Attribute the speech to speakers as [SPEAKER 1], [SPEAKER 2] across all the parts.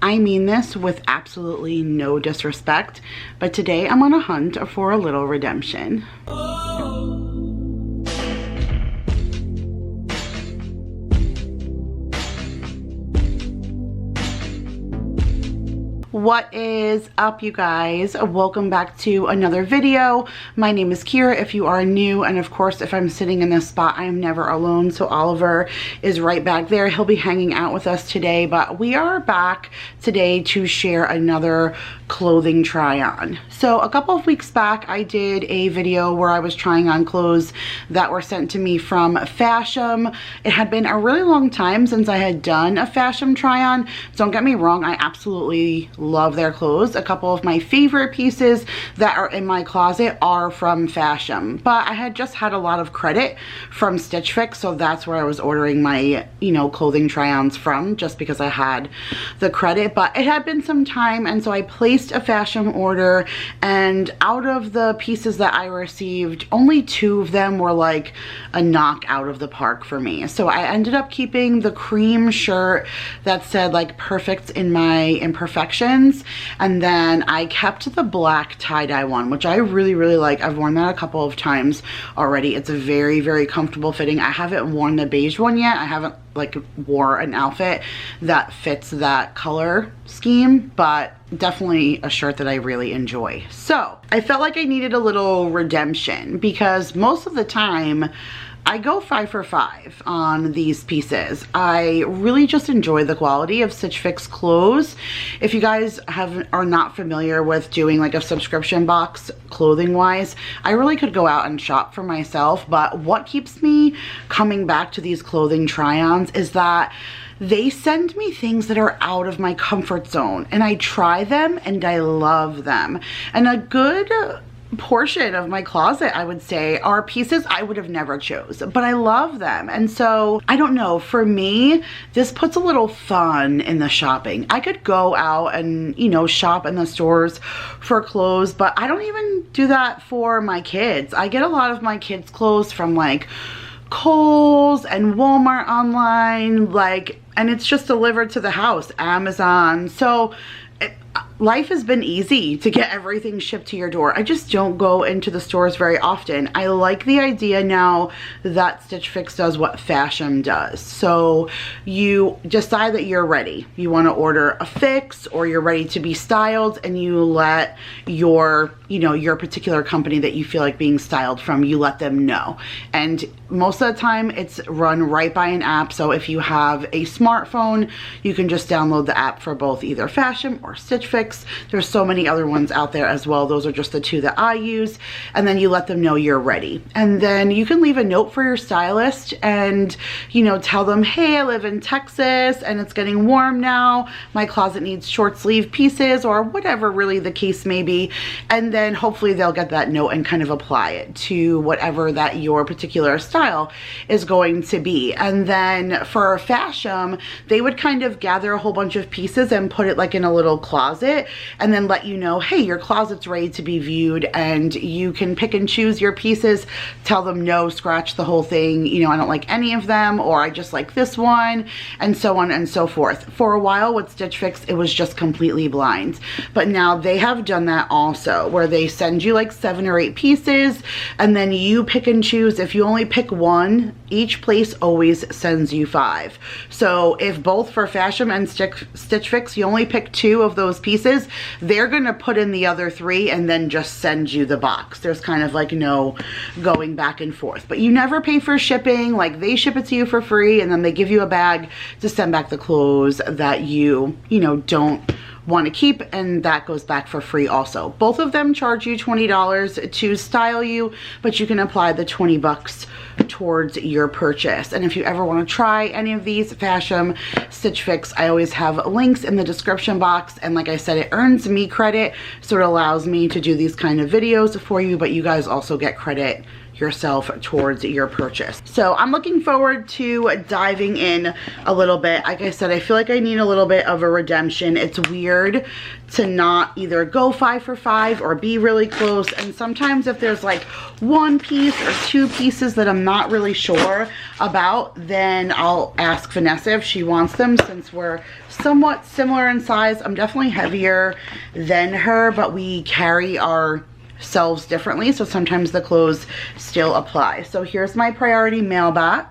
[SPEAKER 1] I mean this with absolutely no disrespect, but today I'm on a hunt for a little redemption. What is up, you guys? Welcome back to another video. My name is Kira if you are new, and of course if I'm sitting in this spot I am never alone, so Oliver is right back there. He'll be hanging out with us today, but we are back today to share another clothing try on. So a couple of weeks back I did a video where I was trying on clothes that were sent to me from Fashom. It had been a really long time since I had done a Fashom try on. Don't get me wrong, I absolutely love their clothes. A couple of my favorite pieces that are in my closet are from Fashom, but I had just had a lot of credit from Stitch Fix, so that's where I was ordering my, clothing try-ons from, just because I had the credit. But it had been some time, and so I placed a Fashom order, and out of the pieces that I received, only 2 of them were like a knock out of the park for me. So I ended up keeping the cream shirt that said like perfect in my imperfections, and then I kept the black tie-dye one, which I really like. I've worn that a couple of times already. It's a very comfortable fitting. I haven't worn the beige one yet. I haven't wore an outfit that fits that color scheme, but definitely a shirt that I really enjoy. So I felt like I needed a little redemption because most of the time I go 5 for 5 on these pieces. I really just enjoy the quality of Stitch Fix clothes. If you guys are not familiar with doing like a subscription box clothing wise, I really could go out and shop for myself, but what keeps me coming back to these clothing try-ons is that they send me things that are out of my comfort zone, and I try them and I love them. And a good portion of my closet, I would say, are pieces I would have never chose, but I love them. And so I don't know, for me this puts a little fun in the shopping. I could go out and shop in the stores for clothes, but I don't even do that for my kids. I get a lot of my kids clothes from like Kohl's and Walmart online, and it's just delivered to the house, Amazon. So life has been easy to get everything shipped to your door. I just don't go into the stores very often. I like the idea now that Stitch Fix does what Fashom does. So you decide that you're ready. You want to order a fix, or you're ready to be styled, and you let your particular company that you feel like being styled from, you let them know. And most of the time it's run right by an app. So if you have a smartphone, you can just download the app for both either Fashom or Stitch Fix. There's so many other ones out there as well. Those are just the 2 that I use. And then you let them know you're ready. And then you can leave a note for your stylist and, tell them, hey, I live in Texas and it's getting warm now. My closet needs short sleeve pieces, or whatever really the case may be. And then hopefully they'll get that note and kind of apply it to whatever that your particular style is going to be. And then for Fashom, they would kind of gather a whole bunch of pieces and put it like in a little closet, and then let you know, hey, your closet's ready to be viewed, and you can pick and choose your pieces. Tell them no, scratch the whole thing, I don't like any of them, or I just like this one, and so on and so forth. For a while with Stitch Fix it was just completely blind, but now they have done that also, where they send you like 7 or 8 pieces, and then you pick and choose. If you only pick one, each place always sends you 5. So if both for Fashom and Stitch Fix you only pick 2 of those pieces, they're gonna put in the other 3 and then just send you the box. There's kind of like no going back and forth, but you never pay for shipping. Like, they ship it to you for free, and then they give you a bag to send back the clothes that you don't want to keep, and that goes back for free also. Both of them charge you $20 to style you, but you can apply the 20 bucks towards your purchase. And if you ever want to try any of these, Fashom, Stitch Fix, I always have links in the description box. And like I said, it earns me credit, so it allows me to do these kind of videos for you, but you guys also get credit yourself towards your purchase. So I'm looking forward to diving in a little bit. Like I said, I feel like I need a little bit of a redemption. It's weird to not either go 5 for 5 or be really close. And sometimes if there's like one piece or two pieces that I'm not really sure about, then I'll ask Vanessa if she wants them, since we're somewhat similar in size. I'm definitely heavier than her, but we carry ourselves differently, so sometimes the clothes still apply. So here's my priority mail bag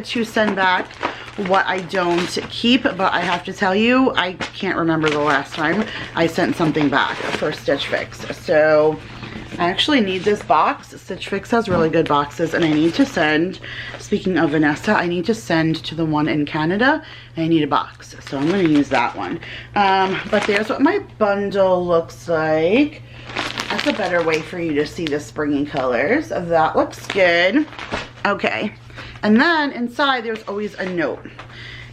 [SPEAKER 1] to send back what I don't keep, but I have to tell you, I can't remember the last time I sent something back for Stitch Fix. So I actually need this box. Stitch Fix has really good boxes, and I need to send, speaking of Vanessa, I need to send to the one in Canada, and I need a box. So I'm going to use that one. But there's what my bundle looks like. That's a better way for you to see the springy colors. That looks good. Okay. And then inside there's always a note.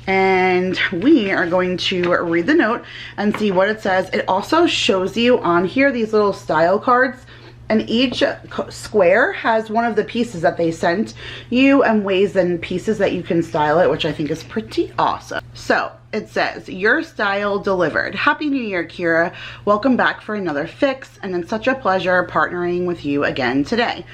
[SPEAKER 1] And we are going to read the note and see what it says. It also shows you on here these little style cards, and each square has one of the pieces that they sent you and ways and pieces that you can style it, which I think is pretty awesome. So it says, your style delivered. Happy New Year, Kira. Welcome back for another fix, and it's such a pleasure partnering with you again today.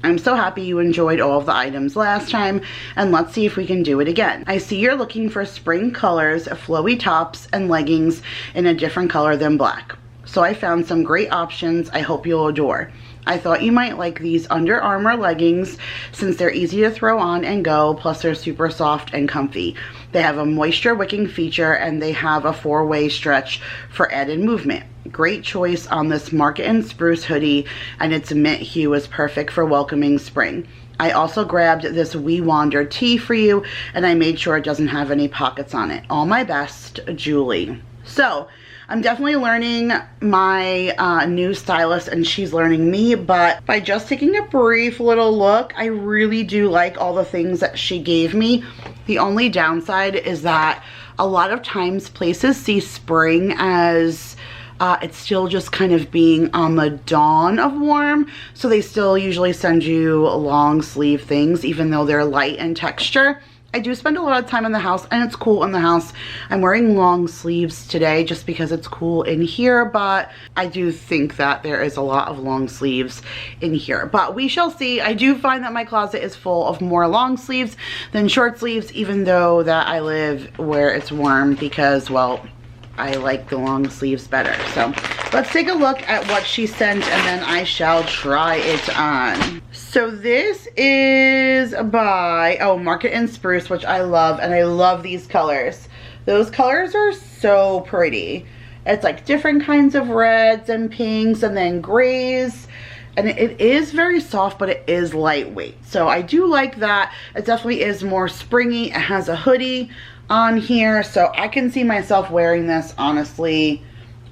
[SPEAKER 1] I'm so happy you enjoyed all of the items last time, and let's see if we can do it again. I see you're looking for spring colors, flowy tops, and leggings in a different color than black. So I found some great options I hope you'll adore. I thought you might like these Under Armour leggings since they're easy to throw on and go, plus they're super soft and comfy. They have a moisture wicking feature, and they have a 4-way stretch for added movement. Great choice on this Market and Spruce hoodie, and its mint hue is perfect for welcoming spring. I also grabbed this We Wander tee for you, and I made sure it doesn't have any pockets on it. All my best, Julie. So I'm definitely learning my new stylist, and she's learning me, but by just taking a brief little look, I really do like all the things that she gave me. The only downside is that a lot of times places see spring as it's still just kind of being on the dawn of warm, so they still usually send you long sleeve things even though they're light in texture. I do spend a lot of time in the house, and it's cool in the house. I'm wearing long sleeves today just because it's cool in here, but I do think that there is a lot of long sleeves in here. But we shall see. I do find that my closet is full of more long sleeves than short sleeves, even though that I live where it's warm, because, well, I like the long sleeves better. So let's take a look at what she sent, and then I shall try it on. So this is by, oh, Market and Spruce, which I love, and I love these colors. Those colors are so pretty. It's like different kinds of reds and pinks and then grays. And it is very soft, but it is lightweight. So I do like that. It definitely is more springy. It has a hoodie on here, so I can see myself wearing this honestly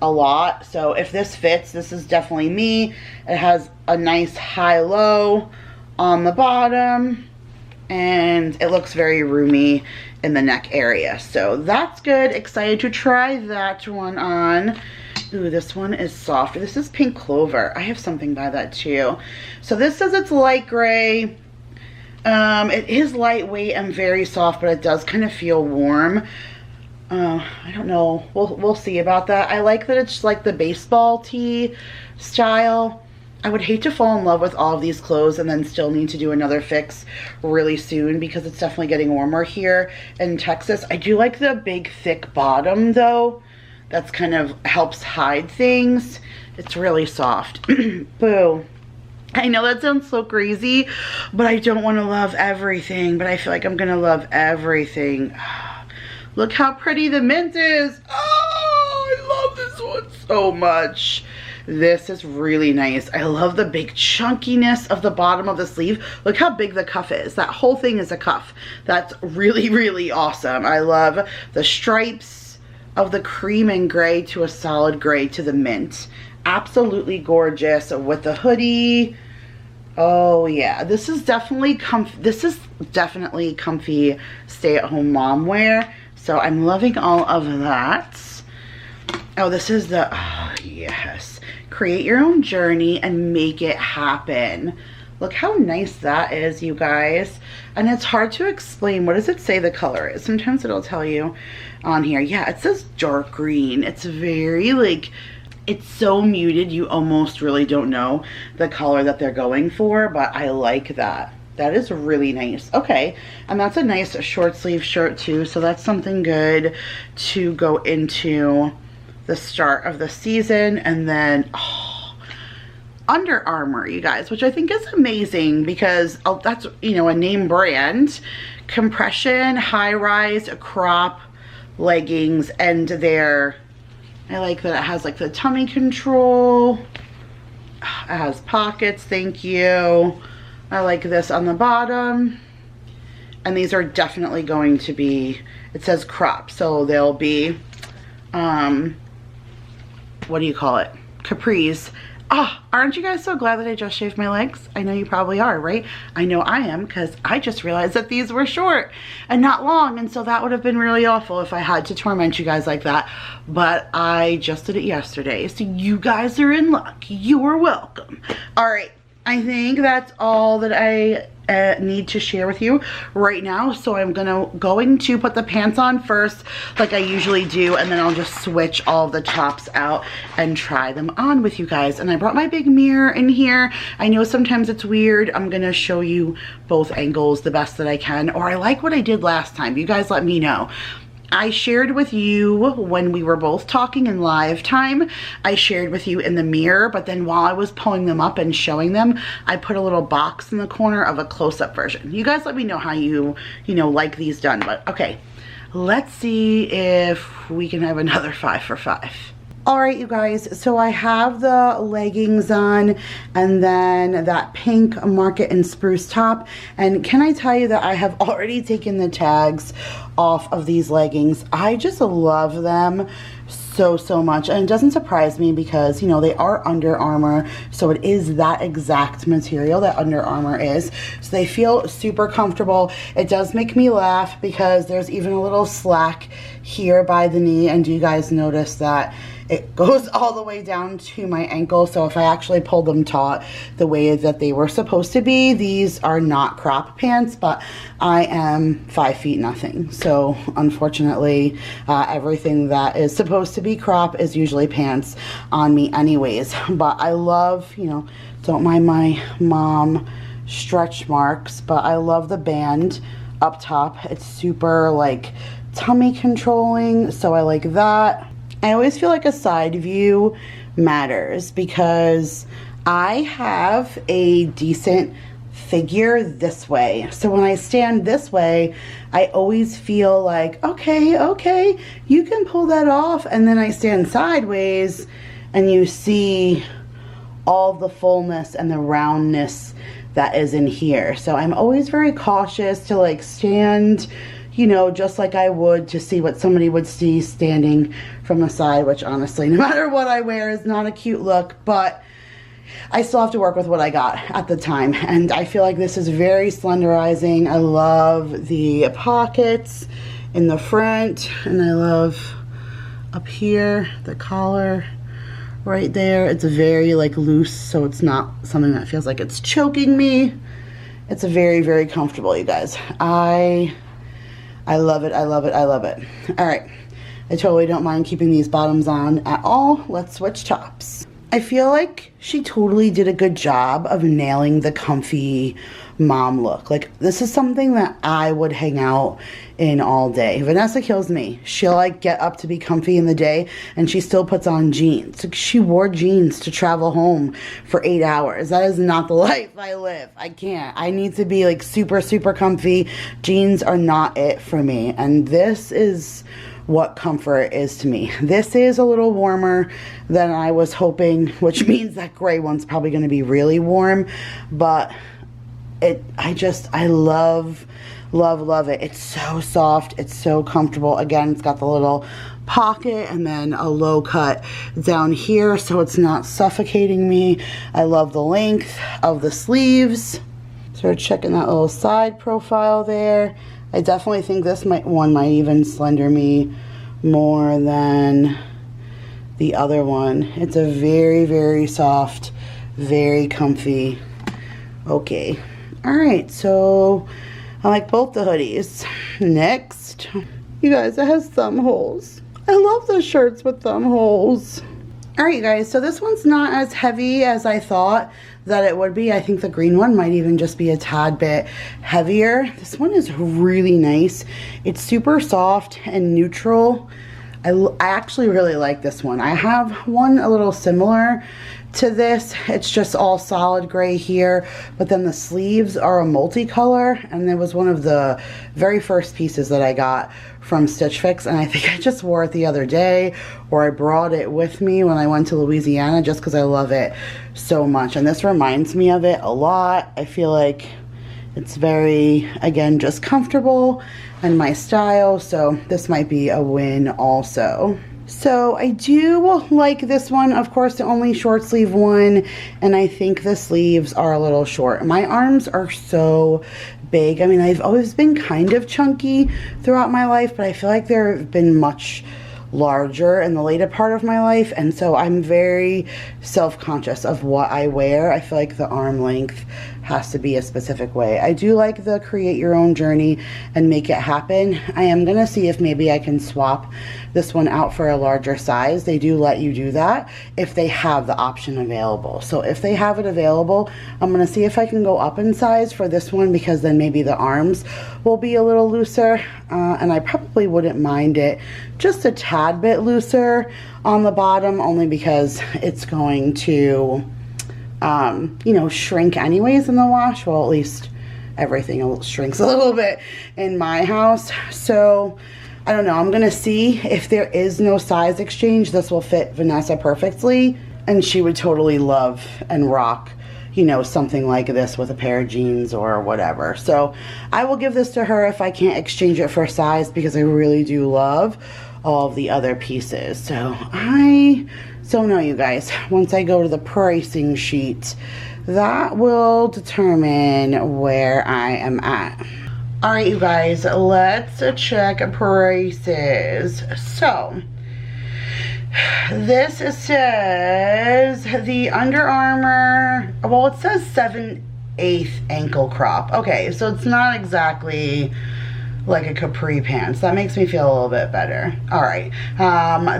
[SPEAKER 1] a lot. So if this fits, this is definitely me. It has a nice high-low on the bottom, and it looks very roomy in the neck area. So that's good. Excited to try that one on. Ooh, this one is soft. This is Pink Clover. I have something by that too. So this says it's light gray. It is lightweight and very soft, but it does kind of feel warm. I don't know. We'll see about that. I like that it's like the baseball tee style. I would hate to fall in love with all of these clothes and then still need to do another fix really soon, because it's definitely getting warmer here in Texas. I do like the big thick bottom though. That's kind of helps hide things. It's really soft. Boo. I know that sounds so crazy, but I don't want to love everything, but I feel like I'm gonna love everything. Look how pretty the mint is. Oh, I love this one so much. This is really nice. I love the big chunkiness of the bottom of the sleeve. Look how big the cuff is. That whole thing is a cuff. That's really, really awesome. I love the stripes of the cream and gray to a solid gray to the mint. Absolutely gorgeous with the hoodie. Oh yeah, this is definitely comfy stay-at-home mom wear. So I'm loving all of that. Oh, this is the, oh yes. Create your own journey and make it happen. Look how nice that is, you guys. And it's hard to explain. What does it say the color is? Sometimes it'll tell you on here. Yeah, it says dark green. It's very like, it's so muted, you almost really don't know the color that they're going for, but I like that. That is really nice. Okay, and that's a nice short sleeve shirt too, so that's something good to go into the start of the season. And then, oh, Under Armour, you guys, which I think is amazing because that's, you know, a name brand. Compression, high-rise, crop leggings, and they're, I like that it has like the tummy control. It has pockets, thank you. I like this on the bottom. And these are definitely going to be, it says crop, so they'll be, what do you call it? Capris. Ah, aren't you guys so glad that I just shaved my legs? I know you probably are, right? I know I am, because I just realized that these were short and not long, and so that would have been really awful if I had to torment you guys like that. But I just did it yesterday, so you guys are in luck. You are welcome. All right, I think that's all that I need to share with you right now. So I'm going to put the pants on first like I usually do, and then I'll just switch all the tops out and try them on with you guys. And I brought my big mirror in here. I know sometimes it's weird. I'm gonna show you both angles the best that I can, or I like what I did last time. You guys let me know. I shared with you when we were both talking in live time, I shared with you in the mirror, but then while I was pulling them up and showing them, I put a little box in the corner of a close-up version. You guys let me know how you like these done. But okay, let's see if we can have another 5 for 5. All right, you guys, so I have the leggings on and then that pink market and spruce top. And can I tell you that I have already taken the tags off of these leggings. I just love them so much, and it doesn't surprise me because, you know, they are Under Armour, so it is that exact material that Under Armour is, so they feel super comfortable. It does make me laugh because there's even a little slack here by the knee, and do you guys notice that it goes all the way down to my ankle? So if I actually pulled them taut the way that they were supposed to be, these are not crop pants, but I am 5 feet nothing, so unfortunately everything that is supposed to be crop is usually pants on me anyways. But I love, you know, don't mind my mom stretch marks, but I love the band up top. It's super like tummy controlling, so I like that. I always feel like a side view matters because I have a decent figure this way. So when I stand this way, I always feel like, okay, you can pull that off. And then I stand sideways and you see all the fullness and the roundness that is in here. So I'm always very cautious to like stand, you know, just like I would to see what somebody would see standing from the side, which honestly, no matter what I wear, is not a cute look, but I still have to work with what I got at the time. And I feel like this is very slenderizing. I love the pockets in the front, and I love up here, the collar right there. It's very like loose, so it's not something that feels like it's choking me. It's very comfortable, you guys. I love it, I love it, I love it. All right, I totally don't mind keeping these bottoms on at all. Let's switch tops. I feel like she totally did a good job of nailing the comfy mom look. Like, this is something that I would hang out in all day. Vanessa kills me. She'll like get up to be comfy in the day and she still puts on jeans. Like, she wore jeans to travel home for 8 hours. That is not the life I live. I can't. I need to be like super comfy. Jeans are not it for me. And this is what comfort is to me. This is a little warmer than I was hoping, which means that gray one's probably going to be really warm, but I love it. It's so soft, it's so comfortable. Again, it's got the little pocket and then a low cut down here so it's not suffocating me. I love the length of the sleeves. Sort of checking that little side profile there. I definitely think this one might even slender me more than the other one. It's a very soft, very comfy Okay. All right, so I like both the hoodies. Next, you guys, it has thumb holes. I love the shirts with thumb holes. All right, you guys, so this one's not as heavy as I thought that it would be. I think the green one might even just be a tad bit heavier. This one is really nice. It's super soft and neutral. I actually really like this one. I have one a little similar to this. It's just all solid gray here, but then the sleeves are a multicolor, and it was one of the very first pieces that I got from Stitch Fix, and I think I just wore it the other day, or I brought it with me when I went to Louisiana just because I love it so much. And this reminds me of it a lot. I feel like it's very, again, just comfortable and my style, so this might be a win also. So I do like this one, of course, the only short sleeve one, and I think the sleeves are a little short. My arms are so big. I mean, I've always been kind of chunky throughout my life, but I feel like they've been much larger in the later part of my life, and so I'm very self-conscious of what I wear. I feel like the arm length has to be a specific way. I do like the create your own journey and make it happen. I am gonna see if maybe I can swap this one out for a larger size. They do let you do that if they have the option available. So if they have it available, I'm gonna see if I can go up in size for this one, because then maybe the arms will be a little looser, and I probably wouldn't mind it just a tad bit looser on the bottom, only because it's going to you know, shrink anyways in the wash. Well, at least everything shrinks a little bit in my house. So I don't know, I'm gonna see if there is no size exchange. This will fit Vanessa perfectly, and she would totally love and rock, you know, something like this with a pair of jeans or whatever. So I will give this to her if I can't exchange it for size, because I really do love all of the other pieces. So I don't know, you guys. Once I go to the pricing sheet, that will determine where I am at. All right, you guys, let's check prices. So this says the Under Armour, well, it says 7/8 ankle crop. Okay, so it's not exactly like a capri pants. That makes me feel a little bit better. All right,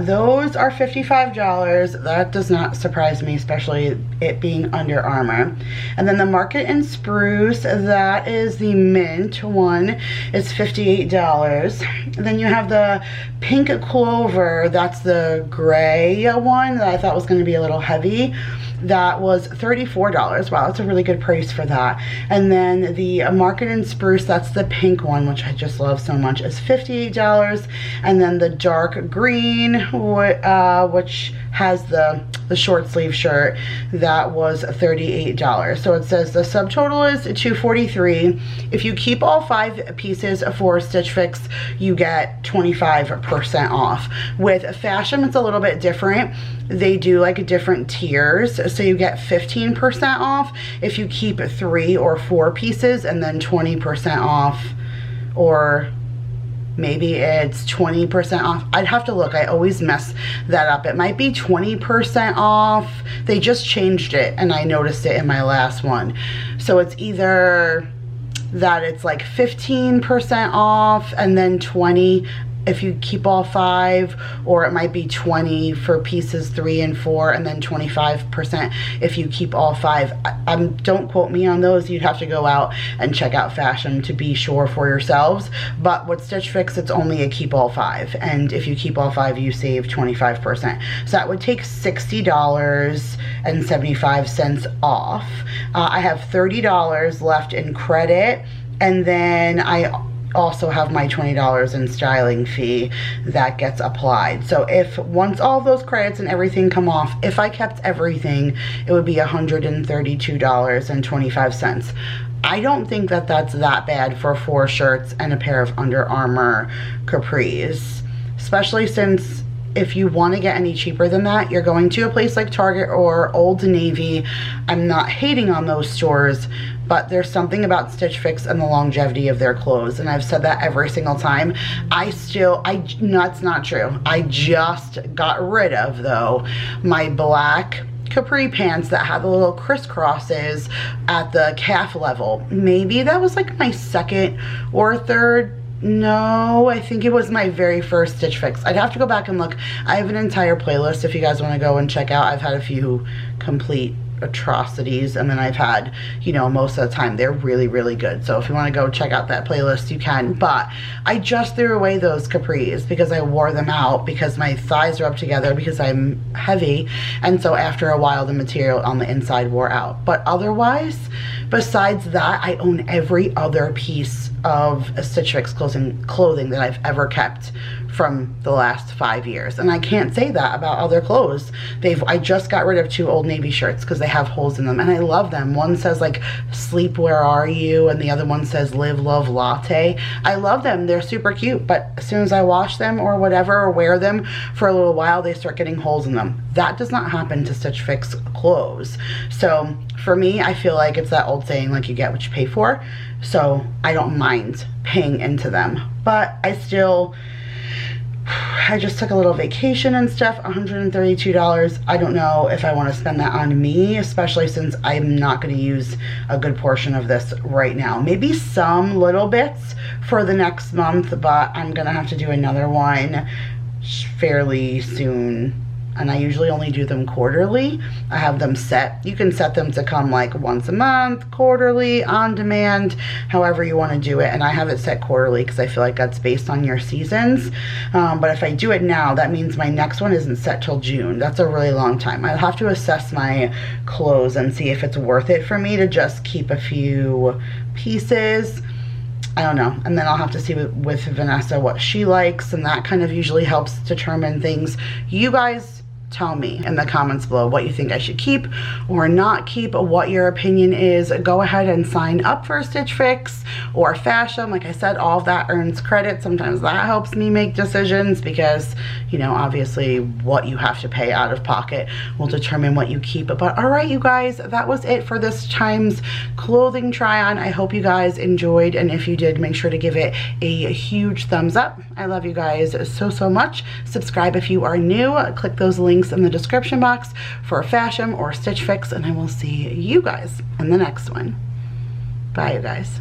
[SPEAKER 1] those are $55. That does not surprise me, especially it being Under Armour. And then the Market and Spruce, that is the mint one, is $58. And then you have the Pink Clover, that's the gray one that I thought was going to be a little heavy. That was $34. Wow, that's a really good price for that. And then the Market and Spruce, that's the pink one, which I just love so much, is $58. And then the dark green, which has the short sleeve shirt, that was $38. So it says the subtotal is $243. If you keep all 5 pieces for Stitch Fix, you get 25% off. With Fashom, it's a little bit different. They do like different tiers, so you get 15% off if you keep 3 or 4 pieces, and then 20% off, or maybe it's 20% off. I'd have to look. I always mess that up. It might be 20% off. They just changed it, and I noticed it in my last one. So it's either that it's like 15% off and then 20 if you keep all 5, or it might be 20 for pieces 3 and 4, and then 25% if you keep all 5. Don't quote me on those. You'd have to go out and check out Fashom to be sure for yourselves. But with Stitch Fix, it's only a keep all 5, and if you keep all 5, you save 25%. So that would take $60.75 off. I have $30 left in credit, and then I also have my $20 in styling fee that gets applied. So if once all those credits and everything come off, if I kept everything, it would be $132.25. I don't think that that's that bad for 4 shirts and a pair of Under Armour capris, especially since if you want to get any cheaper than that, you're going to a place like Target or Old Navy. I'm not hating on those stores, but there's something about Stitch Fix and the longevity of their clothes, and I've said that every single time. No, that's not true. I just got rid of, though, my black capri pants that had the little crisscrosses at the calf level. Maybe that was like my second or third. No, I think it was my very first Stitch Fix. I'd have to go back and look. I have an entire playlist if you guys want to go and check out. I've had a few complete atrocities, and then I've had, you know, most of the time they're really, really good. So if you want to go check out that playlist, you can. But I just threw away those capris because I wore them out because my thighs are up together because I'm heavy, and so after a while the material on the inside wore out. But otherwise, besides that, I own every other piece of a Stitch Fix clothing that I've ever kept from the last 5 years, and I can't say that about other clothes. I just got rid of 2 Old Navy shirts because they have holes in them, and I love them. One says like sleep where are you, and the other one says live love latte. I love them, they're super cute, but as soon as I wash them or whatever, or wear them for a little while, they start getting holes in them. That does not happen to Stitch Fix clothes. So for me, I feel like it's that old saying, like, you get what you pay for. So I don't mind paying into them, but I just took a little vacation and stuff, $132. I don't know if I want to spend that on me, especially since I'm not going to use a good portion of this right now. Maybe some little bits for the next month, but I'm going to have to do another one fairly soon. And I usually only do them quarterly. I have them set. You can set them to come like once a month, quarterly, on demand, however you want to do it. And I have it set quarterly because I feel like that's based on your seasons. But if I do it now, that means my next one isn't set till June. That's a really long time. I'll have to assess my clothes and see if it's worth it for me to just keep a few pieces. I don't know. And then I'll have to see with Vanessa what she likes, and that kind of usually helps determine things. You guys tell me in the comments below what you think I should keep or not keep, what your opinion is. Go ahead and sign up for Stitch Fix or Fashom. Like I said, all of that earns credit. Sometimes that helps me make decisions because, you know, obviously what you have to pay out of pocket will determine what you keep. But all right, you guys, that was it for this time's clothing try on. I hope you guys enjoyed, and if you did, make sure to give it a huge thumbs up. I love you guys so much. Subscribe if you are new. Click those links in the description box for Fashom or Stitch Fix, and I will see you guys in the next one. Bye, you guys.